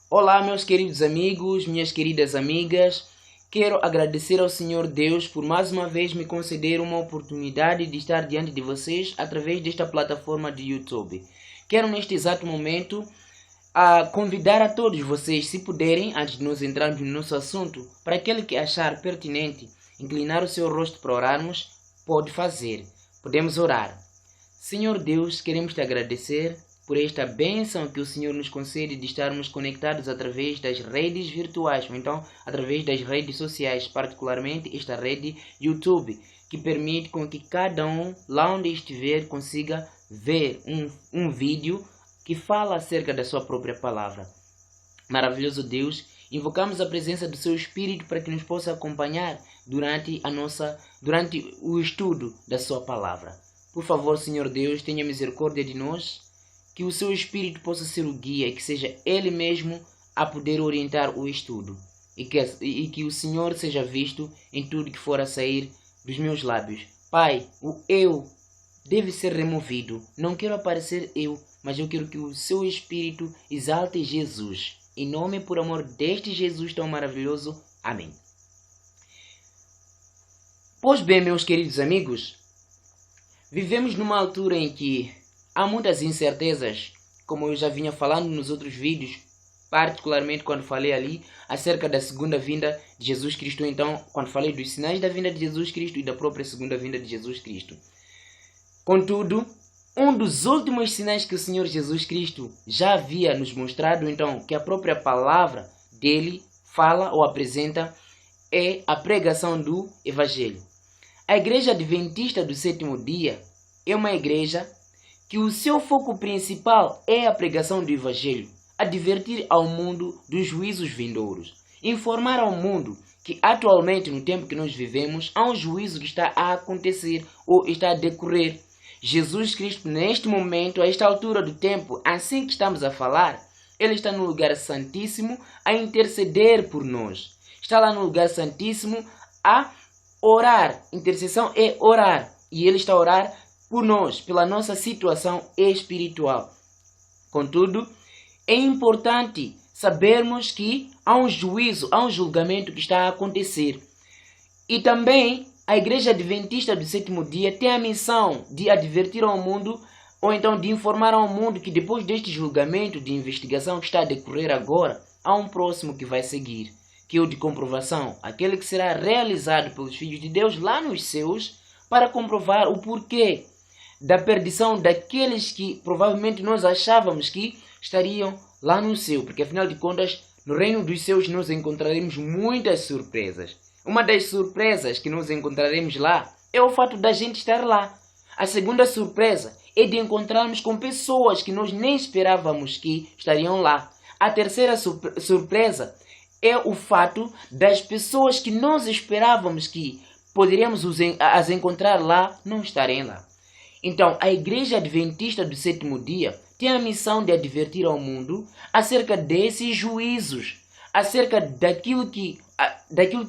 Olá, meus queridos amigos, minhas queridas amigas. Quero agradecer ao Senhor Deus por mais uma vez me conceder uma oportunidade de estar diante de vocês através desta plataforma de YouTube. Quero neste exato momento convidar a todos vocês, se puderem, antes de nós entrarmos no nosso assunto, para aquele que achar pertinente inclinar o seu rosto para orarmos, pode fazer. Podemos orar. Senhor Deus, queremos te agradecer por esta bênção que o Senhor nos concede de estarmos conectados através das redes virtuais, ou então através das redes sociais, particularmente esta rede YouTube, que permite com que cada um, lá onde estiver, consiga ver um vídeo que fala acerca da sua própria palavra. Maravilhoso Deus, invocamos a presença do seu Espírito para que nos possa acompanhar durante o estudo da sua palavra. Por favor, Senhor Deus, tenha misericórdia de nós, que o seu Espírito possa ser o guia e que seja Ele mesmo a poder orientar o estudo. E que o Senhor seja visto em tudo que for a sair dos meus lábios. Pai, o eu deve ser removido. Não quero aparecer eu, mas eu quero que o seu Espírito exalte Jesus. Em nome e por amor deste Jesus tão maravilhoso. Amém. Pois bem, meus queridos amigos, vivemos numa altura em que há muitas incertezas, como eu já vinha falando nos outros vídeos, particularmente quando falei ali acerca da segunda vinda de Jesus Cristo, então, quando falei dos sinais da vinda de Jesus Cristo e da própria segunda vinda de Jesus Cristo. Contudo, um dos últimos sinais que o Senhor Jesus Cristo já havia nos mostrado, então, que a própria palavra dele fala ou apresenta, é a pregação do Evangelho. A Igreja Adventista do Sétimo Dia é uma igreja que o seu foco principal é a pregação do Evangelho, advertir ao mundo dos juízos vindouros, informar ao mundo que atualmente, no tempo que nós vivemos, há um juízo que está a acontecer ou está a decorrer. Jesus Cristo, neste momento, a esta altura do tempo, assim que estamos a falar, Ele está no lugar santíssimo a interceder por nós. Está lá no lugar santíssimo a orar. Intercessão é orar. E Ele está a orar por nós, pela nossa situação espiritual. Contudo, é importante sabermos que há um juízo, há um julgamento que está a acontecer. E também a Igreja Adventista do Sétimo Dia tem a missão de advertir ao mundo, ou então de informar ao mundo que depois deste julgamento de investigação que está a decorrer agora, há um próximo que vai seguir, que é o de comprovação, aquele que será realizado pelos filhos de Deus lá nos céus, para comprovar o porquê da perdição daqueles que provavelmente nós achávamos que estariam lá no céu, porque afinal de contas, no reino dos céus nós encontraremos muitas surpresas. Uma das surpresas que nós encontraremos lá é o fato da gente estar lá. A segunda surpresa é de encontrarmos com pessoas que nós nem esperávamos que estariam lá. A terceira surpresa é o fato das pessoas que nós esperávamos que poderíamos as encontrar lá, não estarem lá. Então, a Igreja Adventista do Sétimo Dia tem a missão de advertir ao mundo acerca desses juízos, acerca daquilo que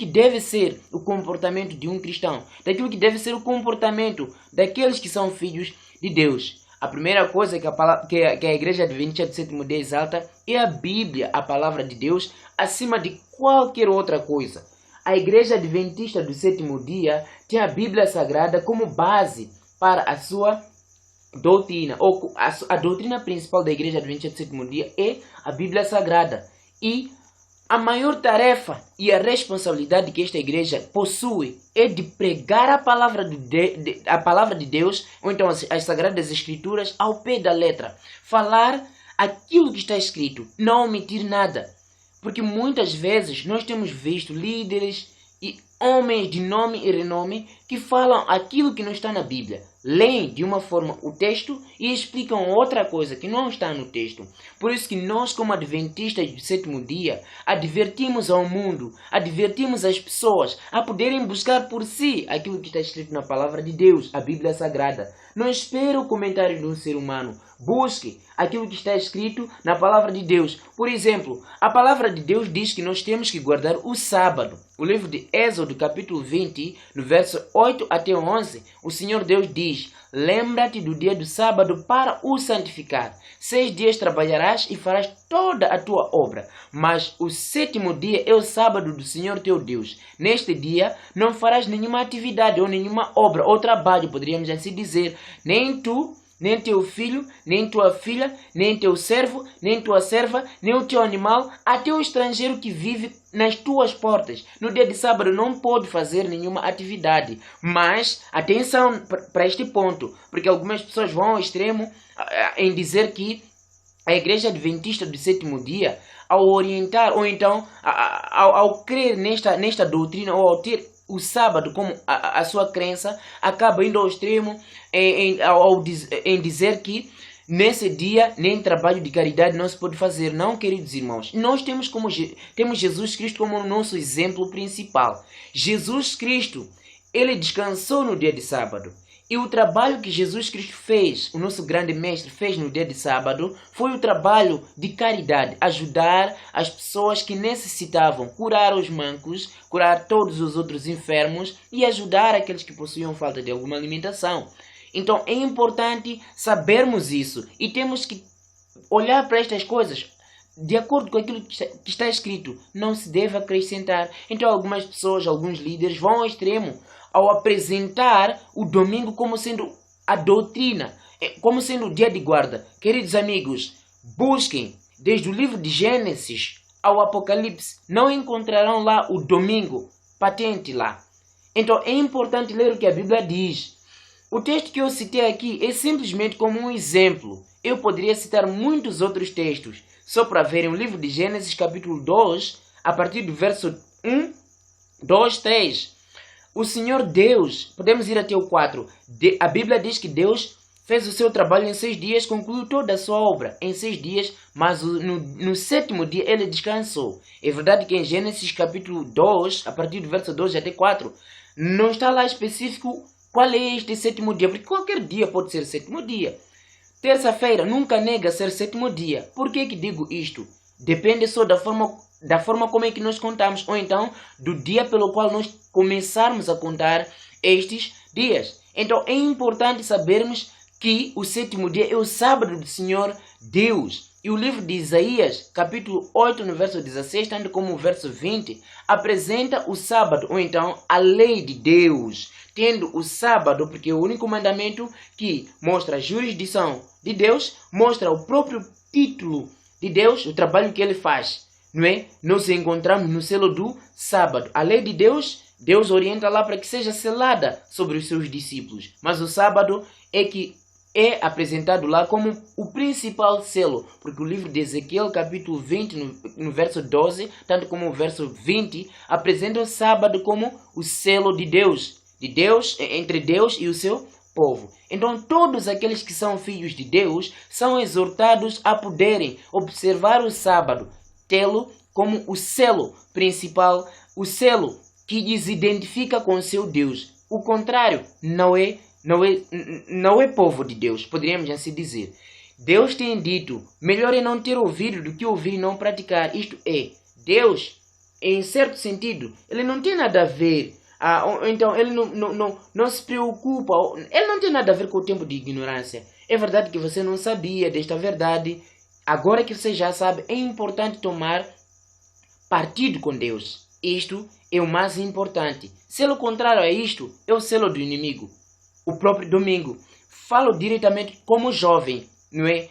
deve ser o comportamento de um cristão, daquilo que deve ser o comportamento daqueles que são filhos de Deus. A primeira coisa que a Igreja Adventista do Sétimo Dia exalta é a Bíblia, a palavra de Deus, acima de qualquer outra coisa. A Igreja Adventista do Sétimo Dia tem a Bíblia Sagrada como base para a sua doutrina, ou a doutrina principal da Igreja Adventista do Sétimo Dia é a Bíblia Sagrada. E a maior tarefa e a responsabilidade que esta igreja possui é de pregar a palavra de Deus, ou então as Sagradas Escrituras, ao pé da letra. Falar aquilo que está escrito, não omitir nada. Porque muitas vezes nós temos visto líderes e homens de nome e renome que falam aquilo que não está na Bíblia. Leem de uma forma o texto e explicam outra coisa que não está no texto. Por isso que nós, como adventistas do sétimo dia, advertimos ao mundo, advertimos as pessoas a poderem buscar por si aquilo que está escrito na palavra de Deus, a Bíblia Sagrada. Não espere o comentário de um ser humano. Busque aquilo que está escrito na palavra de Deus. Por exemplo, a palavra de Deus diz que nós temos que guardar o sábado. O livro de Êxodo, capítulo 20, no verso 8 até 11, o Senhor Deus diz: diz: lembra-te do dia do sábado para o santificar. 6 dias trabalharás e farás toda a tua obra, mas o 7º dia é o sábado do Senhor teu Deus. Neste dia não farás nenhuma atividade ou nenhuma obra ou trabalho, poderíamos assim dizer, nem tu, nem teu filho, nem tua filha, nem teu servo, nem tua serva, nem o teu animal, até o estrangeiro que vive nas tuas portas. No dia de sábado não pode fazer nenhuma atividade. Mas, atenção para este ponto, porque algumas pessoas vão ao extremo em dizer que a Igreja Adventista do 7º dia, ao orientar, ou então ao crer nesta doutrina, ou ao ter o sábado como a sua crença, acaba indo ao extremo em dizer que nesse dia nem trabalho de caridade não se pode fazer. Não, queridos irmãos, nós temos Jesus Cristo como o nosso exemplo principal. Jesus Cristo, ele descansou no dia de sábado. E o trabalho que Jesus Cristo fez, o nosso grande mestre fez no dia de sábado, foi o trabalho de caridade, ajudar as pessoas que necessitavam, curar os mancos, curar todos os outros enfermos e ajudar aqueles que possuíam falta de alguma alimentação. Então é importante sabermos isso e temos que olhar para estas coisas de acordo com aquilo que está escrito. Não se deve acrescentar. Então algumas pessoas, alguns líderes vão ao extremo ao apresentar o domingo como sendo a doutrina, como sendo o dia de guarda. Queridos amigos, busquem desde o livro de Gênesis ao Apocalipse. Não encontrarão lá o domingo patente lá. Então é importante ler o que a Bíblia diz. O texto que eu citei aqui é simplesmente como um exemplo. Eu poderia citar muitos outros textos, só para verem o livro de Gênesis capítulo 2, a partir do verso 1, 2, 3. O Senhor Deus, podemos ir até o 4, a Bíblia diz que Deus fez o seu trabalho em 6 dias, concluiu toda a sua obra em 6 dias, mas no 7º dia ele descansou. É verdade que em Gênesis capítulo 2, a partir do verso 2 até 4, não está lá específico qual é este 7º dia, porque qualquer dia pode ser 7º dia. Terça-feira nunca nega ser 7º dia. Por que digo isto? Depende só da forma como é que nós contamos, ou então do dia pelo qual nós começarmos a contar estes dias. Então é importante sabermos que o 7º dia é o sábado do Senhor Deus. E o livro de Isaías, capítulo 8, no verso 16, tanto como o verso 20, apresenta o sábado, ou então a lei de Deus. Tendo o sábado, porque é o único mandamento que mostra a jurisdição de Deus, mostra o próprio título de Deus, o trabalho que ele faz. Não é? Nós encontramos no selo do sábado. A lei de Deus, Deus orienta lá para que seja selada sobre os seus discípulos. Mas o sábado é que é apresentado lá como o principal selo. Porque o livro de Ezequiel, capítulo 20, no verso 12, tanto como o verso 20, apresenta o sábado como o selo de Deus, entre Deus e o seu povo. Então todos aqueles que são filhos de Deus são exortados a poderem observar o sábado, tê-lo como o selo principal, o selo que lhes identifica com seu Deus. O contrário não é povo de Deus, poderíamos assim dizer. Deus tem dito, melhor é não ter ouvido do que ouvir e não praticar. Isto é, Deus, em certo sentido, ele não tem nada a ver. Então ele não se preocupa, ele não tem nada a ver com o tempo de ignorância. É verdade que você não sabia desta verdade. Agora que você já sabe, é importante tomar partido com Deus. Isto é o mais importante. Selo contrário a isto é o selo do inimigo. O próprio domingo. Falo diretamente como jovem, não é?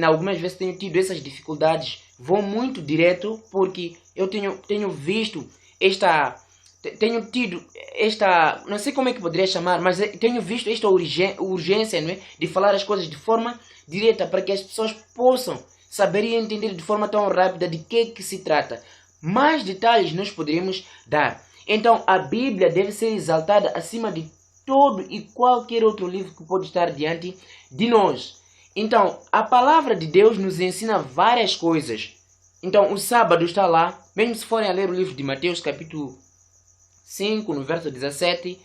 Algumas vezes tenho tido essas dificuldades. Vou muito direto porque eu tenho visto não sei como é que poderia chamar, mas tenho visto esta urgência, não é? De falar as coisas de forma direta para que as pessoas possam saber e entender de forma tão rápida de que se trata. Mais detalhes nós poderíamos dar. Então a Bíblia deve ser exaltada acima de todo e qualquer outro livro que pode estar diante de nós. Então a palavra de Deus nos ensina várias coisas. Então o sábado está lá, mesmo se forem a ler o livro de Mateus capítulo 5, no verso 17,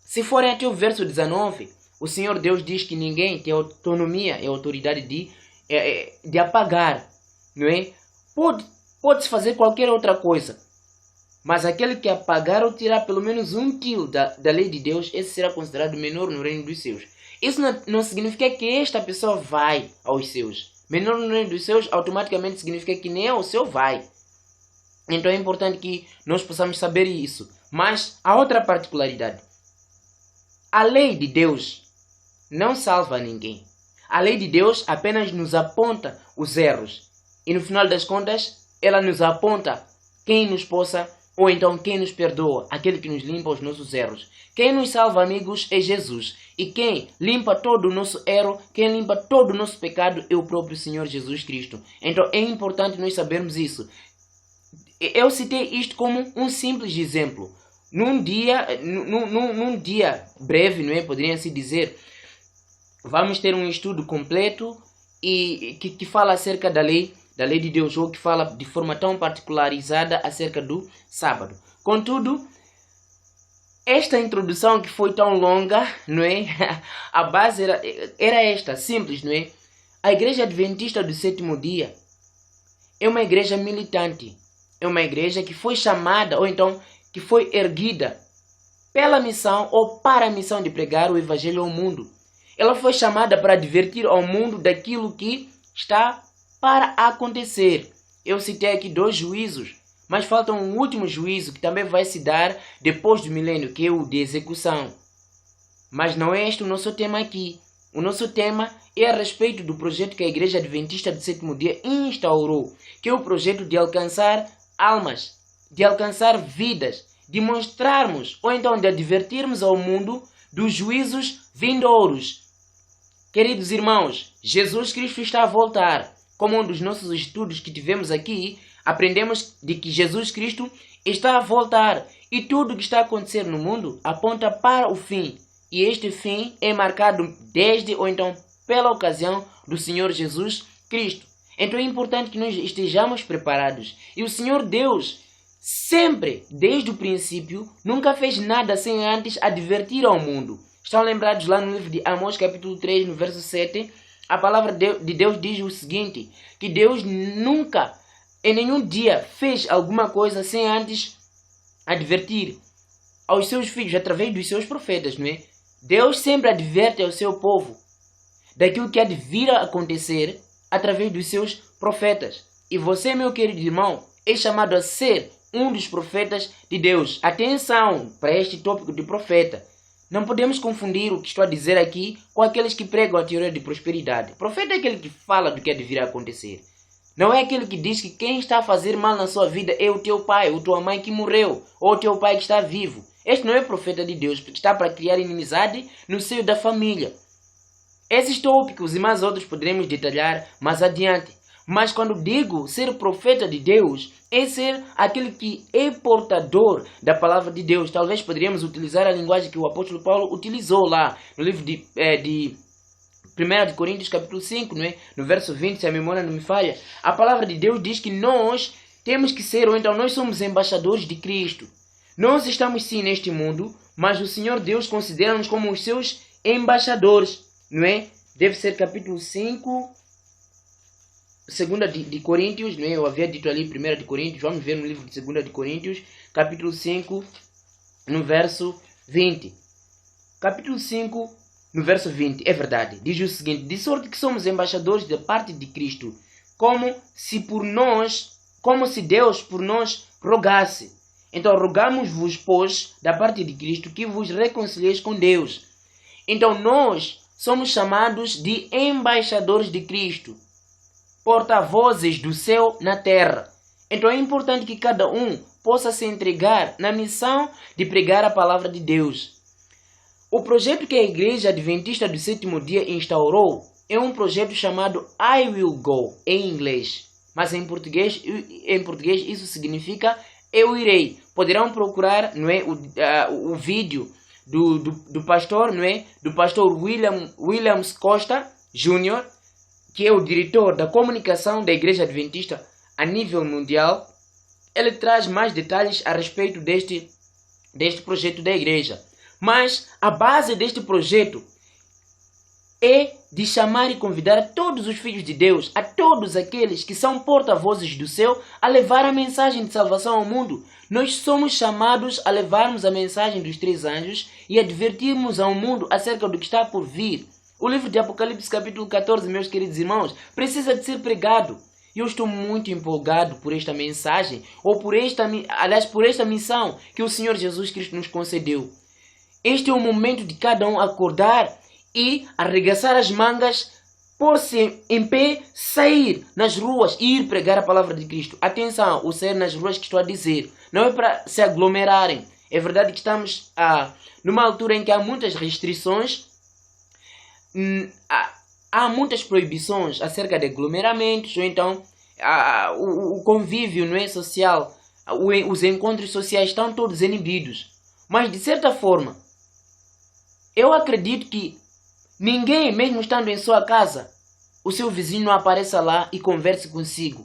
se forem até o verso 19, o Senhor Deus diz que ninguém tem autonomia e autoridade de apagar, não é? Pode-se fazer qualquer outra coisa, Mas aquele que apagar ou tirar pelo menos 1 quilo da lei de Deus, esse será considerado menor no reino dos céus. Isso não significa que esta pessoa vai aos céus. Menor no reino dos céus automaticamente significa que nem ao céu vai. Então é importante que nós possamos saber isso. Mas há outra particularidade. A lei de Deus não salva ninguém. A lei de Deus apenas nos aponta os erros. E no final das contas, ela nos aponta quem nos possa, ou então quem nos perdoa, aquele que nos limpa os nossos erros. Quem nos salva, amigos, é Jesus. E quem limpa todo o nosso erro, quem limpa todo o nosso pecado é o próprio Senhor Jesus Cristo. Então é importante nós sabermos isso. Eu citei isto como um simples exemplo. Num dia breve, não é? Poderia se dizer, vamos ter um estudo completo e que fala acerca da lei de Deus, ou que fala de forma tão particularizada acerca do sábado. Contudo, esta introdução que foi tão longa, não é? A base era esta, simples, não é? A Igreja Adventista do Sétimo Dia é uma igreja militante. É uma igreja que foi chamada, ou então que foi erguida pela missão ou para a missão de pregar o Evangelho ao mundo. Ela foi chamada para advertir ao mundo daquilo que está para acontecer. Eu citei aqui 2 juízos, mas falta um último juízo que também vai se dar depois do milênio, que é o de execução. Mas não é este o nosso tema aqui. O nosso tema é a respeito do projeto que a Igreja Adventista do Sétimo Dia instaurou, que é o projeto de alcançar almas, de alcançar vidas, de mostrarmos ou então de advertirmos ao mundo dos juízos vindouros. Queridos irmãos, Jesus Cristo está a voltar. Como um dos nossos estudos que tivemos aqui, aprendemos de que Jesus Cristo está a voltar e tudo que está a acontecer no mundo aponta para o fim. E este fim é marcado desde ou então pela ocasião do Senhor Jesus Cristo. Então é importante que nós estejamos preparados. E o Senhor Deus sempre, desde o princípio, nunca fez nada sem antes advertir ao mundo. Estão lembrados lá no livro de Amós, capítulo 3, no verso 7, a palavra de Deus diz o seguinte, que Deus nunca, em nenhum dia, fez alguma coisa sem antes advertir aos seus filhos, através dos seus profetas, não é? Deus sempre adverte ao seu povo daquilo que há de vir a acontecer através dos seus profetas. E você, meu querido irmão, é chamado a ser um dos profetas de Deus. Atenção para este tópico de profeta. Não podemos confundir o que estou a dizer aqui com aqueles que pregam a teoria de prosperidade. Profeta é aquele que fala do que há de vir a acontecer. Não é aquele que diz que quem está a fazer mal na sua vida é o teu pai, ou tua mãe que morreu, ou o teu pai que está vivo. Este não é profeta de Deus, porque está para criar inimizade no seio da família. Esses tópicos e mais outros poderemos detalhar mais adiante. Mas quando digo ser profeta de Deus, é ser aquele que é portador da palavra de Deus. Talvez poderíamos utilizar a linguagem que o apóstolo Paulo utilizou lá no livro de 1 de Coríntios capítulo 5, não é? No verso 20, se a memória não me falha. A palavra de Deus diz que nós temos que ser, ou então nós somos embaixadores de Cristo. Nós estamos sim neste mundo, mas o Senhor Deus considera-nos como os seus embaixadores, não é? Deve ser capítulo 5, 2 de Coríntios, não é? Eu havia dito ali 1 de Coríntios, vamos ver no livro de 2 de Coríntios, capítulo 5, no verso 20. Capítulo 5, no verso 20, é verdade, diz o seguinte: de sorte que somos embaixadores da parte de Cristo, como se Deus por nós rogasse. Então rogamos-vos, pois, da parte de Cristo, que vos reconcilieis com Deus. Então nós somos chamados de embaixadores de Cristo, porta-vozes do céu na terra. Então é importante que cada um possa se entregar na missão de pregar a palavra de Deus. O projeto que a Igreja Adventista do Sétimo Dia instaurou é um projeto chamado I Will Go, em inglês. Mas em português isso significa eu irei. Poderão procurar, não é, o vídeo do pastor, não é, do pastor Williams Costa Jr., que é o diretor da comunicação da Igreja Adventista a nível mundial. Ele traz mais detalhes a respeito deste projeto da igreja. Mas a base deste projeto é de chamar e convidar todos os filhos de Deus, a todos aqueles que são porta-vozes do céu, a levar a mensagem de salvação ao mundo. Nós somos chamados a levarmos a mensagem dos 3 anjos e advertirmos ao mundo acerca do que está por vir. O livro de Apocalipse capítulo 14, meus queridos irmãos, precisa de ser pregado. Eu estou muito empolgado por esta mensagem, ou por esta missão que o Senhor Jesus Cristo nos concedeu. Este é o momento de cada um acordar e arregaçar as mangas, pôr-se em pé, sair nas ruas e ir pregar a palavra de Cristo. Atenção, o sair nas ruas que estou a dizer não é para se aglomerarem. É verdade que estamos numa altura em que há muitas restrições, há muitas proibições acerca de aglomeramentos, ou então o convívio, não é, social, os encontros sociais estão todos inibidos. Mas de certa forma, eu acredito que ninguém, mesmo estando em sua casa, o seu vizinho não apareça lá e converse consigo.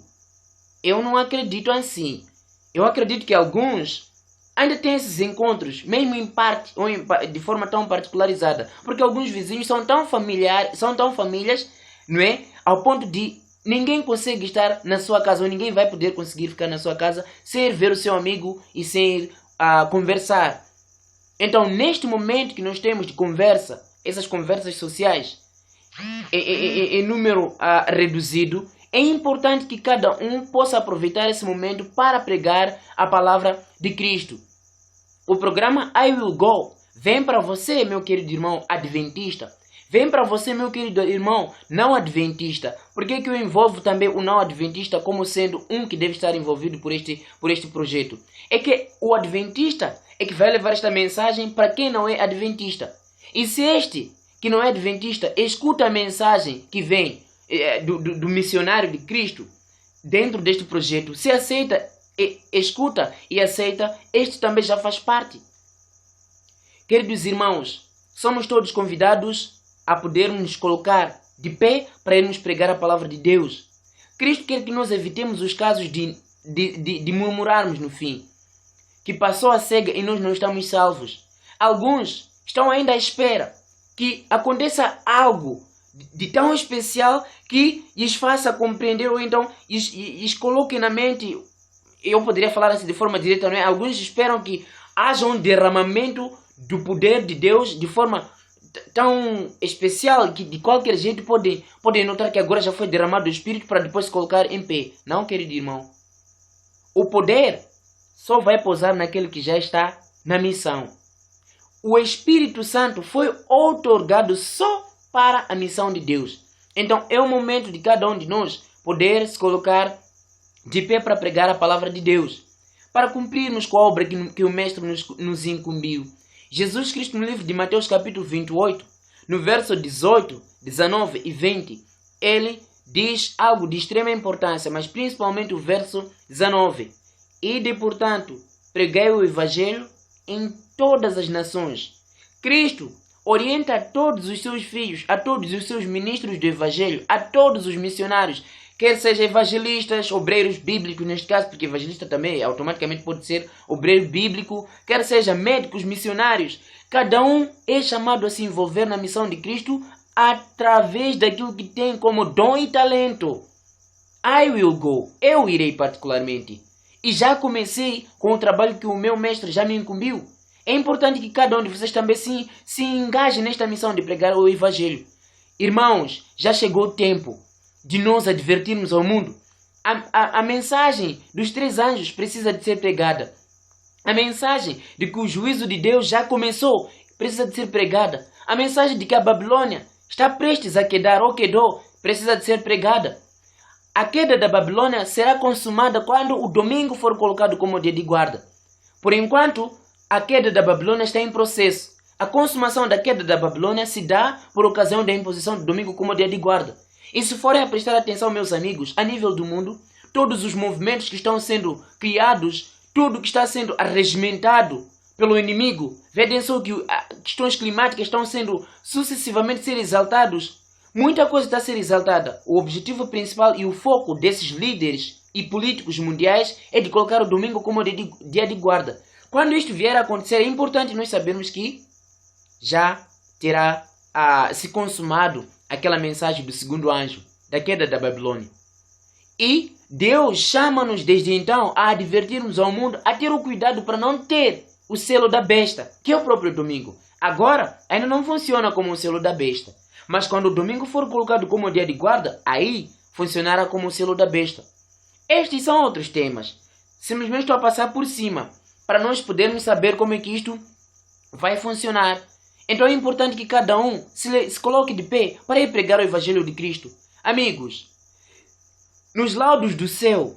Eu não acredito assim. Eu acredito que alguns ainda têm esses encontros, mesmo em parte ou de forma tão particularizada, porque alguns vizinhos são tão famílias, não é? Ao ponto de ninguém consegue estar na sua casa, ou ninguém vai poder conseguir ficar na sua casa sem ir ver o seu amigo e sem ir conversar. Então, neste momento que nós temos de conversa, essas conversas sociais em número reduzido, é importante que cada um possa aproveitar esse momento para pregar a palavra de Cristo. O programa I Will Go vem para você, meu querido irmão adventista. Vem para você, meu querido irmão não adventista. Por que eu envolvo também o não adventista como sendo um que deve estar envolvido por este projeto? É que o adventista é que vai levar esta mensagem para quem não é adventista. E se este que não é adventista escuta a mensagem que vem do missionário de Cristo dentro deste projeto, se aceita, escuta e aceita, este também já faz parte. Queridos irmãos, somos todos convidados a podermos nos colocar de pé para irmos pregar a palavra de Deus. Cristo quer que nós evitemos os casos de murmurarmos no fim, que passou a cega e nós não estamos salvos. Alguns estão ainda à espera que aconteça algo de tão especial que lhes faça compreender, ou então lhes coloque na mente, eu poderia falar assim de forma direta, não é? Alguns esperam que haja um derramamento do poder de Deus de forma tão especial que de qualquer jeito podem notar que agora já foi derramado o Espírito para depois se colocar em pé. Não, querido irmão. O poder só vai pousar naquele que já está na missão. O Espírito Santo foi outorgado só para a missão de Deus. Então é o momento de cada um de nós poder se colocar de pé para pregar a palavra de Deus, para cumprirmos com a obra que o Mestre nos incumbiu. Jesus Cristo, no livro de Mateus capítulo 28, no verso 18, 19 e 20, ele diz algo de extrema importância, mas principalmente o verso 19. Ide, portanto, pregai o Evangelho em todas as nações. Cristo orienta a todos os seus filhos, a todos os seus ministros do Evangelho, a todos os missionários, quer sejam evangelistas, obreiros bíblicos neste caso, porque evangelista também automaticamente pode ser obreiro bíblico, quer sejam médicos, missionários. Cada um é chamado a se envolver na missão de Cristo através daquilo que tem como dom e talento. I will go. Eu irei particularmente. E já comecei com o trabalho que o meu mestre já me incumbiu. É importante que cada um de vocês também se engaje nesta missão de pregar o Evangelho. Irmãos, já chegou o tempo de nós advertirmos ao mundo. A mensagem dos 3 anjos precisa de ser pregada. A mensagem de que o juízo de Deus já começou precisa de ser pregada. A mensagem de que a Babilônia está prestes a quedar ou quedou precisa de ser pregada. A queda da Babilônia será consumada quando o domingo for colocado como dia de guarda. Por enquanto, a queda da Babilônia está em processo. A consumação da queda da Babilônia se dá por ocasião da imposição do domingo como dia de guarda. E se forem a prestar atenção, meus amigos, a nível do mundo, todos os movimentos que estão sendo criados, tudo que está sendo arregimentado pelo inimigo, vedem só que questões climáticas estão sendo sucessivamente ser exaltados. Muita coisa está a ser exaltada. O objetivo principal e o foco desses líderes e políticos mundiais é de colocar o domingo como dia de guarda. Quando isto vier a acontecer, é importante nós sabermos que já terá se consumado aquela mensagem do segundo anjo, da queda da Babilônia. E Deus chama-nos desde então a advertirmos ao mundo a ter o cuidado para não ter o selo da besta, que é o próprio domingo. Agora, ainda não funciona como o selo da besta. Mas quando o domingo for colocado como dia de guarda, aí funcionará como o selo da besta. Estes são outros temas. Simplesmente estou a passar por cima, para nós podermos saber como é que isto vai funcionar. Então é importante que cada um se coloque de pé para ir pregar o Evangelho de Cristo. Amigos, nos laudos do céu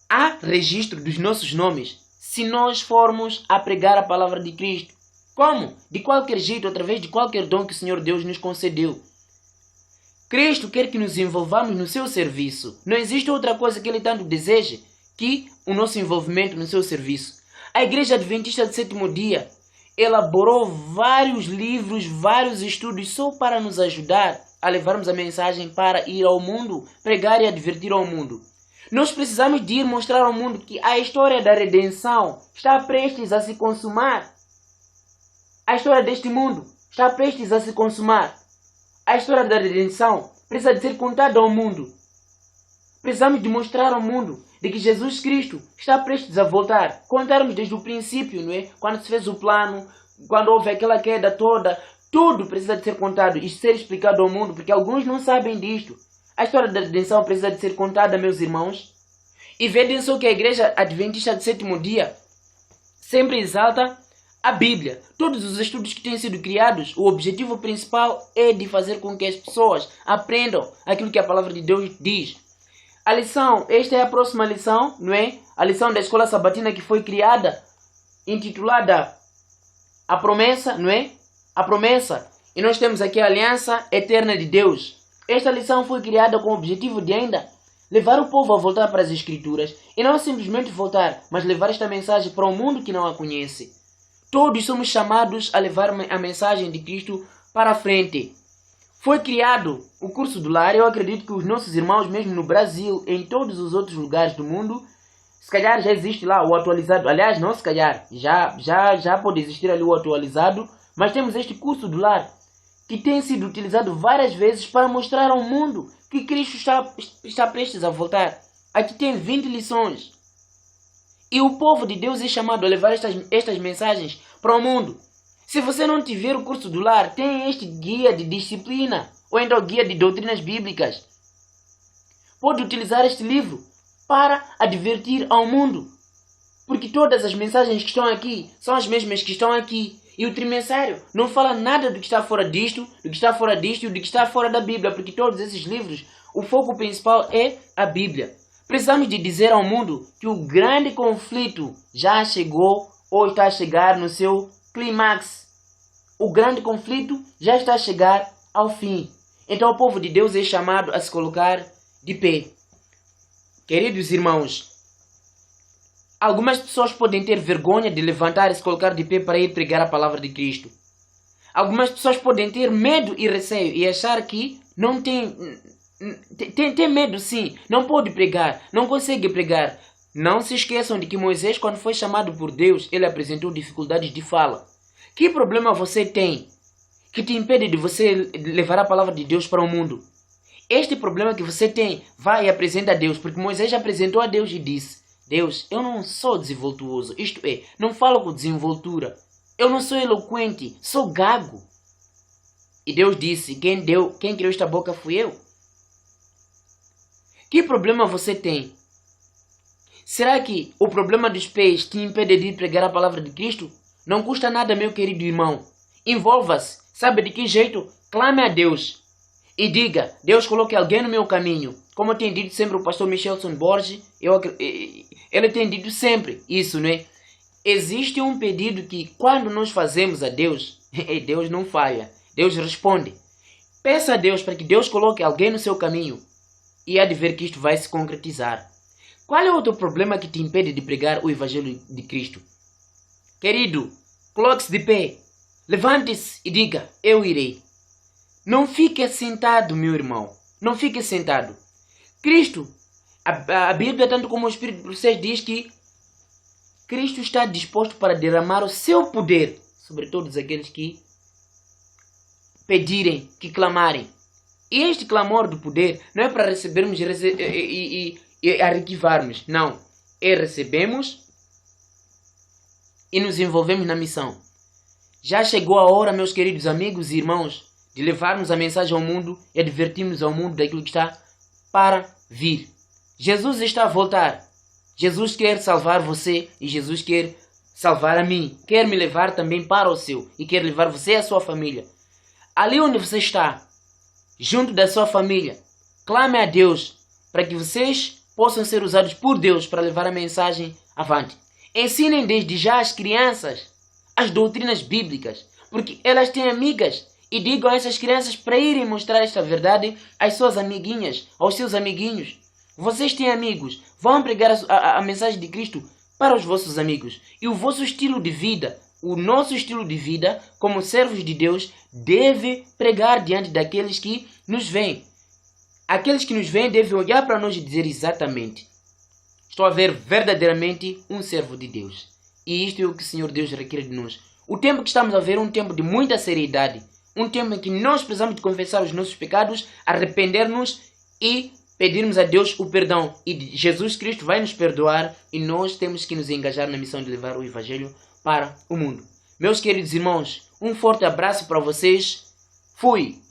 há registro dos nossos nomes se nós formos a pregar a palavra de Cristo. Como? De qualquer jeito, através de qualquer dom que o Senhor Deus nos concedeu. Cristo quer que nos envolvamos no seu serviço. Não existe outra coisa que Ele tanto deseja que o nosso envolvimento no seu serviço. A Igreja Adventista do Sétimo Dia elaborou vários livros, vários estudos só para nos ajudar a levarmos a mensagem para ir ao mundo, pregar e advertir ao mundo. Nós precisamos de ir mostrar ao mundo que a história da redenção está prestes a se consumar. A história deste mundo está prestes a se consumar. A história da redenção precisa de ser contada ao mundo. Precisamos de mostrar ao mundo de que Jesus Cristo está prestes a voltar. Contarmos desde o princípio, não é? Quando se fez o plano, quando houve aquela queda toda, tudo precisa de ser contado e ser explicado ao mundo, porque alguns não sabem disto. A história da redenção precisa de ser contada, meus irmãos. E vejam só que a Igreja Adventista do Sétimo Dia sempre exalta a Bíblia. Todos os estudos que têm sido criados, o objetivo principal é de fazer com que as pessoas aprendam aquilo que a palavra de Deus diz. A lição, esta é a próxima lição, não é? A lição da escola sabatina que foi criada, intitulada A Promessa, não é? A Promessa. E nós temos aqui a Aliança Eterna de Deus. Esta lição foi criada com o objetivo de ainda levar o povo a voltar para as Escrituras. E não simplesmente voltar, mas levar esta mensagem para o mundo que não a conhece. Todos somos chamados a levar a mensagem de Cristo para a frente. Foi criado o curso do lar. Eu acredito que os nossos irmãos, mesmo no Brasil, em todos os outros lugares do mundo, se calhar já existe lá o atualizado. Aliás, não se calhar, já pode existir ali o atualizado. Mas temos este curso do lar, que tem sido utilizado várias vezes para mostrar ao mundo que Cristo está prestes a voltar. Aqui tem 20 lições. E o povo de Deus é chamado a levar estas mensagens para o mundo. Se você não tiver o curso do lar, tem este guia de disciplina, ou então guia de doutrinas bíblicas. Pode utilizar este livro para advertir ao mundo. Porque todas as mensagens que estão aqui são as mesmas que estão aqui. E o trimensário não fala nada do que está fora disto, do que está fora disto e do que está fora da Bíblia. Porque todos esses livros, o foco principal é a Bíblia. Precisamos de dizer ao mundo que o grande conflito já chegou ou está a chegar no seu clímax. O grande conflito já está a chegar ao fim. Então o povo de Deus é chamado a se colocar de pé. Queridos irmãos, algumas pessoas podem ter vergonha de levantar e se colocar de pé para ir pregar a palavra de Cristo. Algumas pessoas podem ter medo e receio e achar que não tem medo sim, não pode pregar, não consegue pregar. Não se esqueçam de que Moisés, quando foi chamado por Deus, ele apresentou dificuldades de fala. Que problema você tem que te impede de você levar a palavra de Deus para o mundo? Este problema que você tem, vai e apresenta a Deus, porque Moisés apresentou a Deus e disse: Deus, eu não sou desenvoltuoso, isto é, não falo com desenvoltura. Eu não sou eloquente, sou gago. E Deus disse: quem criou esta boca fui eu. Que problema você tem? Será que o problema dos pés te impede de pregar a palavra de Cristo? Não custa nada, meu querido irmão. Envolva-se. Sabe de que jeito? Clame a Deus. E diga: Deus, coloque alguém no meu caminho. Como tem dito sempre o pastor Michelson Borges, ele tem dito sempre isso, não é? Existe um pedido que quando nós fazemos a Deus, Deus não falha. Deus responde. Peça a Deus para que Deus coloque alguém no seu caminho. E há de ver que isto vai se concretizar. Qual é outro problema que te impede de pregar o Evangelho de Cristo? Querido, coloque-se de pé. Levante-se e diga: eu irei. Não fique sentado, meu irmão. Não fique sentado. Cristo, a Bíblia, tanto como o Espírito de vocês, diz que Cristo está disposto para derramar o seu poder sobre todos aqueles que pedirem, que clamarem. E este clamor do poder não é para recebermos e arquivarmos. Não. É recebemos e nos envolvemos na missão. Já chegou a hora, meus queridos amigos e irmãos, de levarmos a mensagem ao mundo e advertirmos ao mundo daquilo que está para vir. Jesus está a voltar. Jesus quer salvar você e Jesus quer salvar a mim. Quer me levar também para o céu e quer levar você e a sua família. Ali onde você está, junto da sua família, clame a Deus para que vocês possam ser usados por Deus para levar a mensagem avante. Ensinem desde já às crianças as doutrinas bíblicas, porque elas têm amigas, e digam a essas crianças para irem mostrar esta verdade às suas amiguinhas, aos seus amiguinhos. Vocês têm amigos, vão pregar a mensagem de Cristo para os vossos amigos. E o vosso estilo de vida, o nosso estilo de vida, como servos de Deus, deve pregar diante daqueles que nos veem. Aqueles que nos veem devem olhar para nós e dizer exatamente: estou a ver verdadeiramente um servo de Deus. E isto é o que o Senhor Deus requer de nós. O tempo que estamos a ver é um tempo de muita seriedade. Um tempo em que nós precisamos de confessar os nossos pecados, arrepender-nos e pedirmos a Deus o perdão. E Jesus Cristo vai nos perdoar e nós temos que nos engajar na missão de levar o Evangelho para o mundo. Meus queridos irmãos, um forte abraço para vocês. Fui!